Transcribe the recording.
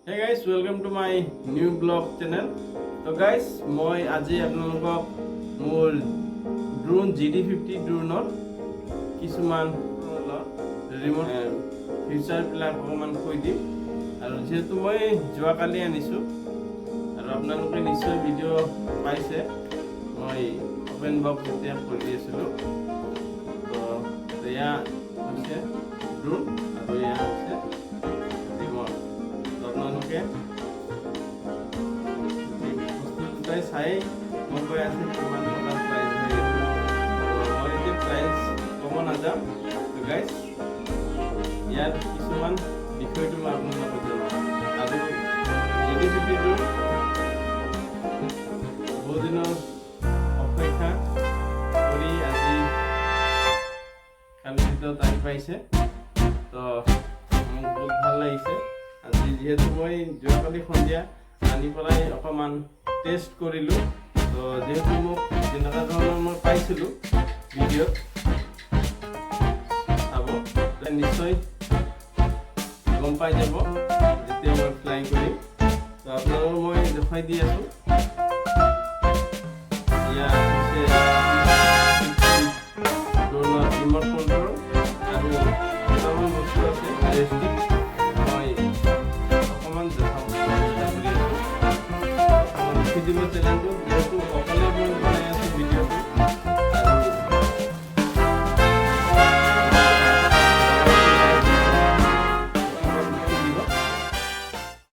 Hey guys, welcome to my new blog channel. So guys, মই আজি আপোনালোকক মোৰ ড্ৰোন GD50 ড্ৰোনৰ কিছুমান ৰিমোট ফিচাৰবিলাক অকণমান কৈ দিম আৰু যেহেতু মই যোৱাকালি আনিছোঁ আৰু আপোনালোকে নিশ্চয় ভিডিঅ' পাইছে মই অপেন বক্স এতিয়া কৰি আছিলোঁ তো এয়া হৈছে ড্ৰোন আৰু এয়া হৈছে ৰিমোট আপোনালোকে বস্তুটোটাই চাই গম পাই আছে কিমান টকা প্ৰাইচ হৈ আছে মই এতিয়া প্ৰাইচ ক'ব নাযাম তো গাইজ ইয়াৰ কিছুমান বিষয়টো মই আপোনালোকক জনাম আৰু GD50টো বহুদিনৰ অপেক্ষা কৰি আজি কালিৰ ভিতৰত আহি পাইছে তো মোক বহুত ভাল লাগিছে আজি যেহেতু মই যোৱাকালি সন্ধিয়া আনি পেলাই অকণমান টেষ্ট কৰিলোঁ তো যেহেতু মোক যেনেকুৱা ধৰণৰ মই পাইছিলোঁ ভিডিঅ'ত চাব নিশ্চয় গম পাই যাব যেতিয়া মই ফ্লাই কৰিম তো আপোনালোকক মই দেখুৱাই দি আছোঁ এয়া হৈছে ড্ৰোনৰ ৰিম'ট কণ্ট্ৰল আৰু কেইটামান বস্তু আছে জয়ষ্টিক দিব চেনেলটো যেহেতু অকলে মই বনাই আছোঁ ভিডিঅ'টো